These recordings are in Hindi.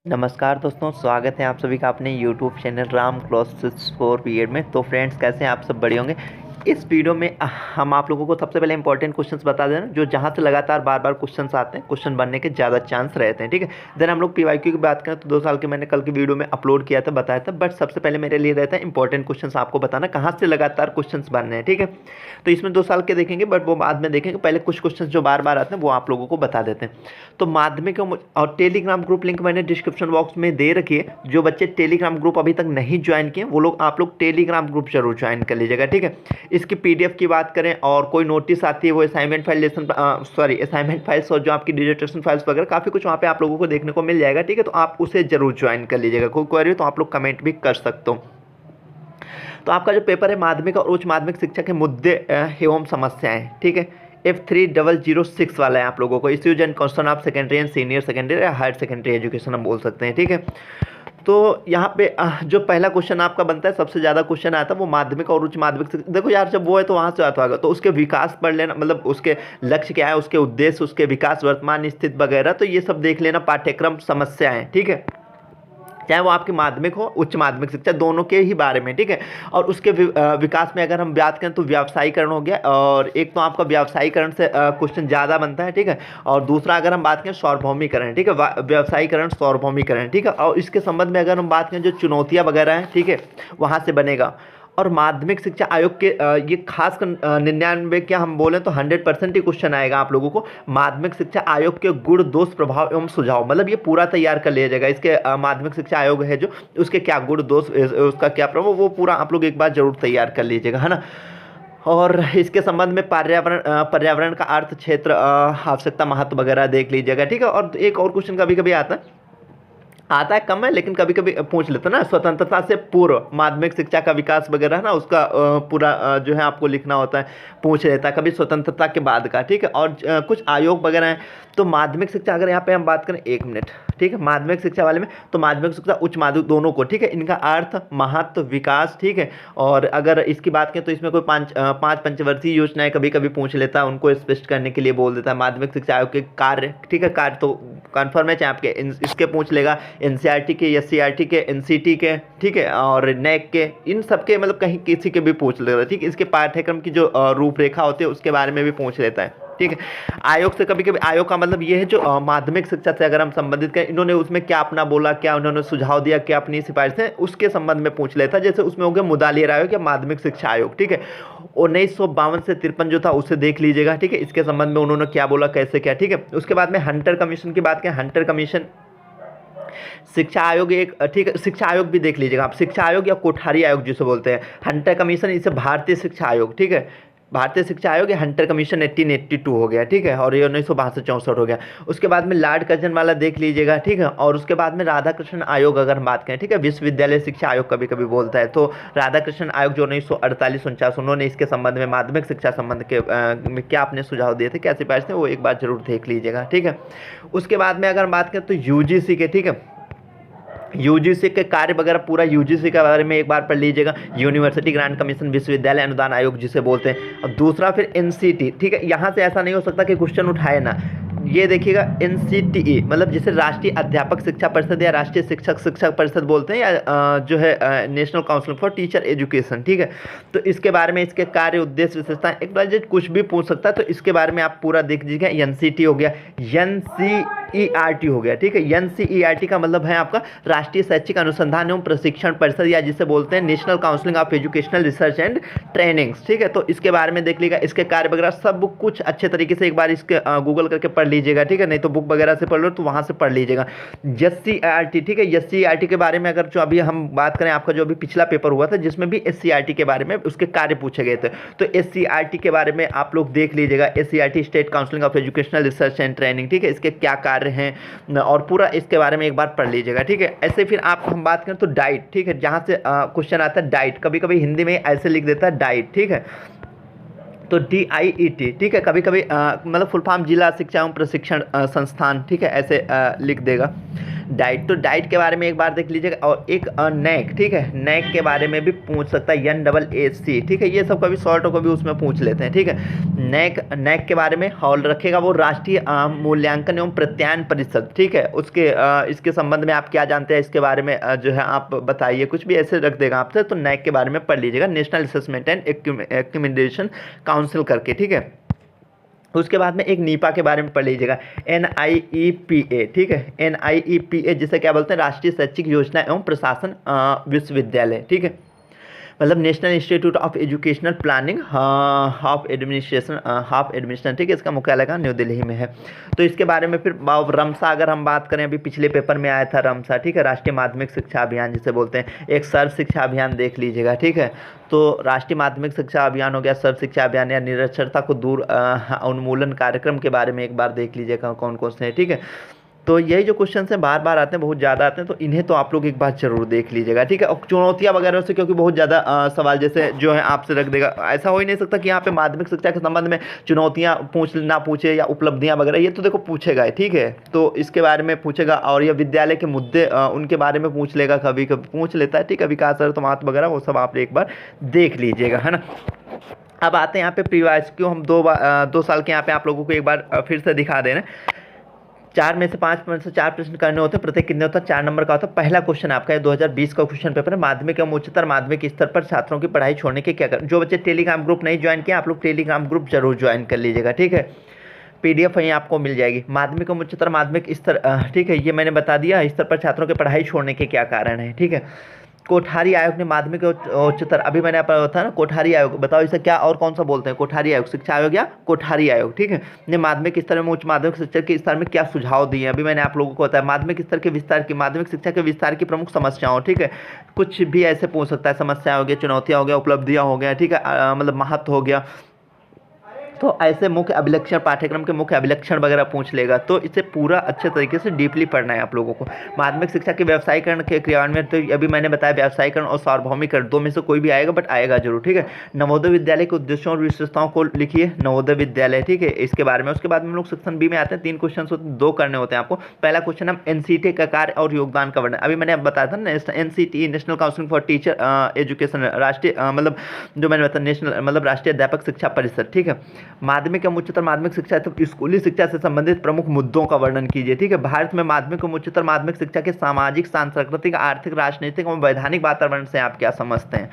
नमस्कार दोस्तों, स्वागत है आप सभी का अपने YouTube channel Ram classes for B Ed में। तो फ्रेंड्स, कैसे हैं आप सब? बढ़िया होंगे। इस वीडियो में हम आप लोगों को सबसे पहले इंपॉर्टेंट क्वेश्चंस बता दें जो जहां से लगातार बार बार क्वेश्चंस आते हैं, क्वेश्चन बनने के ज़्यादा चांस रहते हैं। ठीक है। देन हम लोग पीवाईक्यू की बात करें तो 2 साल के मैंने कल की वीडियो में अपलोड किया था, बताया था। बट सबसे पहले मेरे लिए रहता है इंपॉर्टेंट क्वेश्चन आपको बताना कहाँ से लगातार क्वेश्चन बन रहे हैं। ठीक है। तो इसमें 2 साल के देखेंगे, बट वो बाद में देखेंगे। पहले कुछ क्वेश्चन जो बार बार आते हैं वो आप लोगों को बता देते हैं। तो माध्यमिक और टेलीग्राम ग्रुप लिंक मैंने डिस्क्रिप्शन बॉक्स में दे रखी है। जो बच्चे टेलीग्राम ग्रुप अभी तक नहीं ज्वाइन किए वो लोग, आप लोग टेलीग्राम ग्रुप जरूर ज्वाइन कर लीजिएगा। ठीक है। इसकी पीडीएफ की बात करें और कोई नोटिस आती है, वो असाइनमेंट फाइल्स और जो आपकी डिजर्टेशन फाइल्स वगैरह काफ़ी कुछ वहाँ पे आप लोगों को देखने को मिल जाएगा। ठीक है। तो आप उसे जरूर ज्वाइन कर लीजिएगा। कोई क्वेरी तो आप लोग कमेंट भी कर सकते हो। तो आपका जो पेपर है माध्यमिक और उच्च माध्यमिक शिक्षा के मुद्दे एवं समस्याएं, ठीक है, F3006 वाला है आप लोगों को। Issues and concern of secondary and senior secondary या हायर सेकेंडरी एजुकेशन हम बोल सकते हैं। ठीक है। तो यहाँ पे जो पहला क्वेश्चन आपका बनता है, सबसे ज़्यादा क्वेश्चन आता है वो माध्यमिक और उच्च माध्यमिक। देखो यार, जब वो है तो वहाँ से आता होगा, तो उसके विकास पढ़ लेना, मतलब उसके लक्ष्य क्या है, उसके उद्देश्य, उसके विकास, वर्तमान स्थिति वगैरह, तो ये सब देख लेना। पाठ्यक्रम समस्याएं, ठीक है, चाहे वो आपकी माध्यमिक हो उच्च माध्यमिक शिक्षा, दोनों के ही बारे में। ठीक है। और उसके विकास में अगर हम बात करें तो व्यावसायीकरण हो गया, और एक तो आपका व्यावसायीकरण से क्वेश्चन ज़्यादा बनता है। ठीक है। और दूसरा अगर हम बात करें सार्वभौमिकरण, ठीक है, व्यावसायीकरण सार्वभौमिकरण। ठीक है। और इसके संबंध में अगर हम बात करें जो चुनौतियाँ वगैरह हैं, ठीक है, वहाँ से बनेगा। और माध्यमिक शिक्षा आयोग के ये खास 99 क्या हम बोलें तो 100% ही क्वेश्चन आएगा आप लोगों को। माध्यमिक शिक्षा आयोग के गुण, दोष, प्रभाव एवं सुझाव, मतलब ये पूरा तैयार कर लिया जाएगा। इसके माध्यमिक शिक्षा आयोग है जो, उसके क्या गुण, दोष, उसका क्या प्रभाव, वो पूरा आप लोग एक बार जरूर तैयार कर लीजिएगा, है ना। और इसके संबंध में पर्यावरण का अर्थ, क्षेत्र, आवश्यकता, महत्व वगैरह देख लीजिएगा। ठीक है। और एक और क्वेश्चन कभी कभी आता है कम है, लेकिन कभी कभी पूछ लेते हैं ना, स्वतंत्रता से पूर्व माध्यमिक शिक्षा का विकास वगैरह है ना, उसका पूरा जो है आपको लिखना होता है, पूछ लेता है। कभी स्वतंत्रता के बाद का। ठीक है। और कुछ आयोग वगैरह हैं। तो माध्यमिक शिक्षा अगर यहाँ पे हम बात करें, 1 मिनट, ठीक है, माध्यमिक शिक्षा वाले में, तो माध्यमिक शिक्षा उच्च माध्यमिक दोनों को, ठीक है, इनका अर्थ, महत्व, विकास, ठीक है। और अगर इसकी बात करें तो इसमें कोई 5 पंचवर्षीय योजनाएं कभी कभी पूछ लेता है, उनको स्पष्ट करने के लिए बोल देता है। माध्यमिक शिक्षा आयोग के कार्य, ठीक है, कार्य तो कन्फर्म है, चाहे आपके इसके पूछ लेगा, एनसीईआरटी के, एससीईआरटी के, एनसीटी के, ठीक है, और नेक के, इन सब के, मतलब कहीं किसी के भी पूछ लेता है। ठीक है। इसके पाठ्यक्रम की जो रूपरेखा होती है उसके बारे में भी पूछ लेता है। ठीक है। आयोग से कभी कभी, आयोग का मतलब ये है जो माध्यमिक शिक्षा से अगर हम संबंधित करें, इन्होंने उसमें क्या अपना बोला, क्या उन्होंने सुझाव दिया, क्या अपनी सिफारिशें, उसके संबंध में पूछ लेता है। जैसे उसमें हो गया मुदालियर आयोग या माध्यमिक शिक्षा आयोग। ठीक है। 1952 से 53 जो था उसे देख लीजिएगा। ठीक है। इसके संबंध में उन्होंने क्या बोला, कैसे क्या। ठीक है। उसके बाद में हंटर कमीशन की बात करें, हंटर कमीशन शिक्षा आयोग एक, ठीक है, शिक्षा आयोग भी देख लीजिएगा आप, शिक्षा आयोग या कोठारी आयोग जिसे बोलते हैं। हंटर कमीशन, इसे भारतीय शिक्षा आयोग, ठीक है, भारतीय शिक्षा आयोग या हंटर कमीशन 1882 हो गया। ठीक है। और ये 1962-64 हो गया। उसके बाद में लॉर्ड कर्जन वाला देख लीजिएगा। ठीक है। और उसके बाद में राधा कृष्ण आयोग अगर हम बात करें, ठीक है, विश्वविद्यालय शिक्षा आयोग कभी कभी बोलता है, तो राधा कृष्ण आयोग जो 1948-49, उन्होंने इसके संबंध में माध्यमिक शिक्षा संबंध के में क्या अपने सुझाव दिए थे, क्या सिफारिश थे, वो एक बार जरूर देख लीजिएगा। ठीक है। उसके बाद में अगर हम बात करें तो यूजीसी के, ठीक है, यूजीसी के कार्य वगैरह पूरा यूजीसी के बारे में एक बार पढ़ लीजिएगा। यूनिवर्सिटी ग्रांट कमीशन, विश्वविद्यालय अनुदान आयोग जिसे बोलते हैं। और दूसरा फिर एनसीटी, ठीक है, यहाँ से ऐसा नहीं हो सकता कि क्वेश्चन उठाए ना, ये देखिएगा एनसीटीई, मतलब जिसे राष्ट्रीय अध्यापक शिक्षा परिषद या राष्ट्रीय शिक्षक परिषद बोलते हैं, या जो है national council for teacher education. ठीक है। तो इसके बारे में, इसके कार्य, उद्देश्य, विशेषताएं, एक बार कुछ भी पूछ सकता है, तो इसके बारे में आप पूरा देख लीजिएगा। एनसीटी हो गया, एनसीईआरटी हो गया। ठीक है। एनसीईआरटी का मतलब है आपका राष्ट्रीय शैक्षिक अनुसंधान एवं प्रशिक्षण परिषद, या जिसे बोलते हैं national council of educational research and trainings. ठीक है। तो इसके बारे में देख लीजिएगा, इसके कार्य वगैरह सब कुछ अच्छे तरीके से एक बार इसके गूगल करके पढ़ लीजिएगा। ठीक है। नहीं तो बुक वगैरह से पढ़ लो, तो वहां से पढ़ लीजिएगा। एससीईआरटी, ठीक है, एससीईआरटी के बारे में अगर जो अभी हम बात करें, आपका जो अभी पिछला पेपर हुआ था जिसमें भी एससीईआरटी के बारे में उसके कार्य पूछे गए थे, तो एससीईआरटी के बारे में आप लोग देख लीजिएगा। SCERT state council of educational research and training, ठीक है, इसके क्या कार्य हैं और पूरा इसके बारे में एक बार पढ़ लीजिएगा। ठीक है। ऐसे फिर आप हम बात करें तो डाइट, ठीक है, जहां से क्वेश्चन आता है डाइट, कभी कभी हिंदी में ऐसे लिख देता है डाइट। ठीक है। तो DIET, ठीक है, कभी कभी मतलब फुल फॉर्म जिला शिक्षा एवं प्रशिक्षण संस्थान, ठीक है, ऐसे लिख देगा। डाइट, तो डाइट के बारे में एक बार देख लीजिएगा। और एक नैक, ठीक है, नैक के बारे में भी पूछ सकता है, NAAC, ठीक है, ये सब कभी शॉर्ट कभी उसमें पूछ लेते हैं, ठीक है। नैक, नैक के बारे में हॉल रखेगा वो राष्ट्रीय मूल्यांकन एवं प्रत्यायन परिषद, ठीक है, उसके इसके संबंध में आप क्या जानते हैं इसके बारे में जो है आप बताइए, कुछ भी ऐसे रख देगा आपसे, तो नैक के बारे में पढ़ लीजिएगा, national assessment and accreditation council करके, ठीक है। उसके बाद में एक नीपा के बारे में पढ़ लीजिएगा, NIEPA, ठीक है, NIEPA जिसे क्या बोलते हैं, राष्ट्रीय शैक्षिक योजना एवं प्रशासन विश्वविद्यालय, ठीक है, मतलब national institute of educational planning of administration, ठीक है, इसका मुख्यालय कहाँ, न्यू दिल्ली में है। तो इसके बारे में फिर रमसा अगर हम बात करें, अभी पिछले पेपर में आया था रमसा, ठीक है, राष्ट्रीय माध्यमिक शिक्षा अभियान जिसे बोलते हैं, एक सर्व शिक्षा अभियान देख लीजिएगा, ठीक है। तो राष्ट्रीय माध्यमिक शिक्षा अभियान हो गया, सर्व शिक्षा अभियान या निरक्षरता को दूर उन्मूलन कार्यक्रम के बारे में एक बार देख लीजिएगा कौन कौन से हैं, ठीक है। तो यही जो क्वेश्चन हैं बार बार आते हैं, बहुत ज़्यादा आते हैं, तो इन्हें तो आप लोग एक बार जरूर देख लीजिएगा, ठीक है। और चुनौतियाँ वगैरह से क्योंकि बहुत ज़्यादा सवाल जैसे जो है आपसे रख देगा, ऐसा हो ही नहीं सकता कि यहाँ पे माध्यमिक शिक्षा के संबंध में चुनौतियाँ ना पूछे या उपलब्धियाँ वगैरह, ये तो देखो पूछेगा, ठीक है, तो इसके बारे में पूछेगा। और ये विद्यालय के मुद्दे उनके बारे में पूछ लेगा, कभी कभी पूछ लेता है, ठीक है, विकास अर्थ वगैरह वो सब आप एक बार देख लीजिएगा, है ना। अब आते हैं यहाँ पे प्रीवियस क्यों, हम 2 साल के यहाँ पे आप लोगों को एक बार फिर से दिखा दे रहे हैं। 4 में से 5 में से 4 प्रश्न करने होते हैं, प्रत्येक कितने होता है, 4 नंबर का होता है। पहला क्वेश्चन आपका है 2020 का क्वेश्चन पेपर है, माध्यमिक एवं उच्चतर माध्यमिक स्तर पर छात्रों की पढ़ाई छोड़ने के क्या करें। जो बच्चे टेलीग्राम ग्रुप नहीं ज्वाइन किया, आप लोग टेलीग्राम ग्रुप जरूर ज्वाइन कर लीजिएगा, ठीक है। PDF वहीं आपको मिल जाएगी, माध्यमिक एवं उच्चतर माध्यमिक स्तर, ठीक है, ये मैंने बता दिया, स्तर पर छात्रों के पढ़ाई छोड़ने के क्या कारण है, ठीक है। कोठारी आयोग ने माध्यमिक उच्चतर, अभी मैंने आपको बताया ना कोठारी आयोग, बताओ इसे क्या और कौन सा बोलते हैं, कोठारी आयोग, शिक्षा आयोग या कोठारी आयोग, ठीक है, ने माध्यमिक स्तर में उच्च माध्यमिक शिक्षा के स्तर में क्या सुझाव दिए, अभी मैंने आप लोगों को बताया। माध्यमिक स्तर के विस्तार की, माध्यमिक शिक्षा के विस्तार की प्रमुख समस्याओं, ठीक है, कुछ भी ऐसे पूछ सकता है, समस्या हो गया, चुनौतियाँ हो गया, उपलब्धियाँ हो गया, ठीक है, मतलब महत्व हो गया, तो ऐसे मुख्य अभिलक्षण, पाठ्यक्रम के मुख्य अभिलक्षण वगैरह पूछ लेगा। तो इसे पूरा अच्छे तरीके से डीपली पढ़ना है आप लोगों को। माध्यमिक शिक्षा के व्यवसायीकरण के क्रियान्वयन, तो अभी मैंने बताया व्यवसायीकरण और सार्वभौमिकरण, 2 में से कोई भी आएगा, बट आएगा जरूर, ठीक है। नवोदय विद्यालय के उद्देश्यों और विशेषताओं को लिखिए, नवोदय विद्यालय, ठीक है, इसके बारे में। उसके बाद में हम लोग सेक्शन बी में आते हैं, 3 क्वेश्चन होते हैं, 2 करने होते हैं आपको। पहला क्वेश्चन हम NCT का कार्य और योगदान का वर्णन, अभी मैंने बताया था ना, NCT national council for teacher education, राष्ट्रीय मतलब जो मैंने बताया नेशनल मतलब राष्ट्रीय अध्यापक शिक्षा परिषद, ठीक है। माध्यमिक एवं उच्चतर माध्यमिक शिक्षा तो स्कूली शिक्षा से संबंधित प्रमुख मुद्दों का वर्णन कीजिए, ठीक है। भारत में माध्यमिक एवं उच्चतर माध्यमिक शिक्षा के सामाजिक, सांस्कृतिक, आर्थिक, राजनीतिक एवं वैधानिक वातावरण से आप क्या समझते हैं।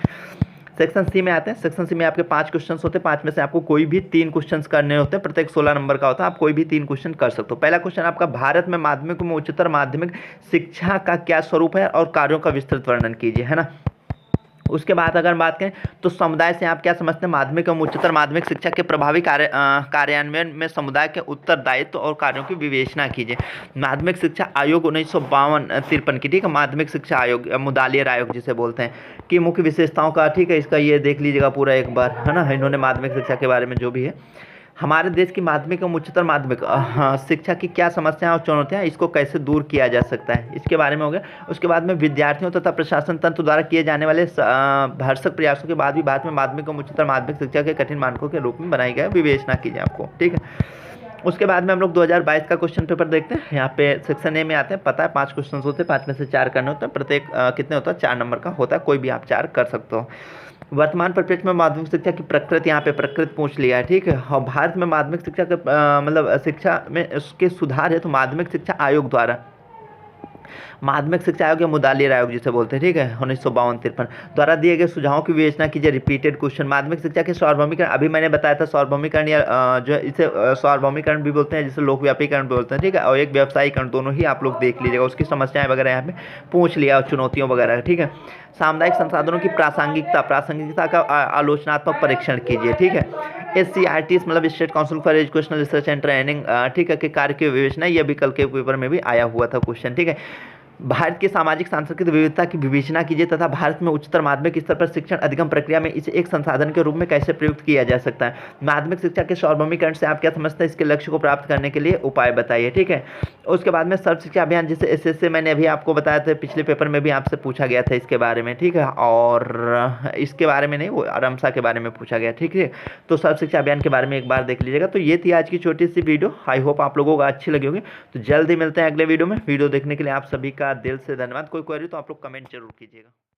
सेक्शन सी में आते हैं, सेक्शन सी में आपके 5 क्वेश्चन होते हैं, 5 में से आपको कोई भी 3 क्वेश्चन करने होते हैं, प्रत्येक 16 नंबर का होता है, आप कोई भी 3 क्वेश्चन कर सकते हो। पहला क्वेश्चन आपका, भारत में माध्यमिक एवं उच्चतर माध्यमिक शिक्षा का क्या स्वरूप है और कार्यों का विस्तृत वर्णन कीजिए, है ना। उसके बाद अगर बात करें तो समुदाय से आप क्या समझते हैं, माध्यमिक एवं उच्चतर माध्यमिक शिक्षा के प्रभावी कार्यान्वयन में समुदाय के उत्तरदायित्व और कार्यों की विवेचना कीजिए। माध्यमिक शिक्षा आयोग 1952-53 की, ठीक है, माध्यमिक शिक्षा आयोग, मुदालियर आयोग जिसे बोलते हैं, की मुख्य विशेषताओं का, ठीक है, इसका ये देख लीजिएगा पूरा एक बार, है ना, इन्होंने माध्यमिक शिक्षा के बारे में जो भी है। हमारे देश की माध्यमिक एवं उच्चतर माध्यमिक शिक्षा की क्या समस्याएं और चुनौतियां, इसको कैसे दूर किया जा सकता है, इसके बारे में हो गया। उसके बाद में विद्यार्थियों तथा प्रशासन तंत्र द्वारा किए जाने वाले भरसक प्रयासों के बाद भी भारत में माध्यमिक एवं उच्चतर माध्यमिक शिक्षा के कठिन मानकों के रूप में बनाई गई विवेचना कीजिए आपको, ठीक है। उसके बाद में हम लोग 2022 का क्वेश्चन पेपर देखते हैं। यहाँ पे सेक्शन ए में आते हैं, पता है 5 क्वेश्चन होते हैं, 5 में से 4 करने होते हैं, प्रत्येक कितने होता है, 4 नंबर का होता है, कोई भी आप 4 कर सकते हो। वर्तमान परिप्रेक्ष्य में माध्यमिक शिक्षा की प्रकृति, यहाँ पे प्रकृति पूछ लिया है, ठीक है। और भारत में माध्यमिक शिक्षा के मतलब शिक्षा में उसके सुधार है तो माध्यमिक शिक्षा आयोग द्वारा, माध्यमिक शिक्षा आयोग या मुदालियर आयोग जिसे बोलते हैं, ठीक है, 1952-53 द्वारा दिए गए सुझावों की विवेचना कीजिए। रिपीटेड क्वेश्चन, माध्यमिक शिक्षा के सार्वभौमिकरण, अभी मैंने बताया था सार्वभौमिकरण या जो इसे सार्वभौमिकरण भी बोलते हैं, जिसे लोकव्यापीकरण बोलते हैं, ठीक है, और एक व्यवसायीकरण, दोनों ही आप लोग देख लीजिएगा, उसकी समस्याएं वगैरह यहाँ पे पूछ लिया और चुनौतियों वगैरह, ठीक है। सामुदायिक संसाधनों की प्रासंगिकता का आलोचनात्मक परीक्षण कीजिए, ठीक है। SCRT मतलब state council for educational research and training, ठीक है, के कार्य की विवेचना, यह भी कल के पेपर में भी आया हुआ था क्वेश्चन, ठीक है। भारत की सामाजिक सांस्कृतिक विविधता की विवेचना कीजिए तथा भारत में उच्चतर माध्यमिक स्तर पर शिक्षण अधिगम प्रक्रिया में इसे एक संसाधन के रूप में कैसे प्रयुक्त किया जा सकता है। माध्यमिक शिक्षा के सार्वभौमिकरण से आप क्या समझते हैं, इसके लक्ष्य को प्राप्त करने के लिए उपाय बताइए। ठीक है, उसके बाद में सर्व शिक्षा अभियान जिसे एसएससी मैंने अभी आपको बताया था, पिछले पेपर में भी आपसे पूछा गया था इसके बारे में। ठीक है, और इसके बारे में नहीं, वो रमसा के बारे में पूछा गया। ठीक है, तो सर्व शिक्षा अभियान के बारे में एक बार देख लीजिएगा। तो ये थी आज की छोटी सी वीडियो, आई होप आप लोगों को अच्छी लगी होगी। तो जल्दी मिलते हैं अगले वीडियो में। वीडियो देखने के लिए आप सभी का दिल से धन्यवाद। कोई क्वेरी तो आप लोग कमेंट जरूर कीजिएगा।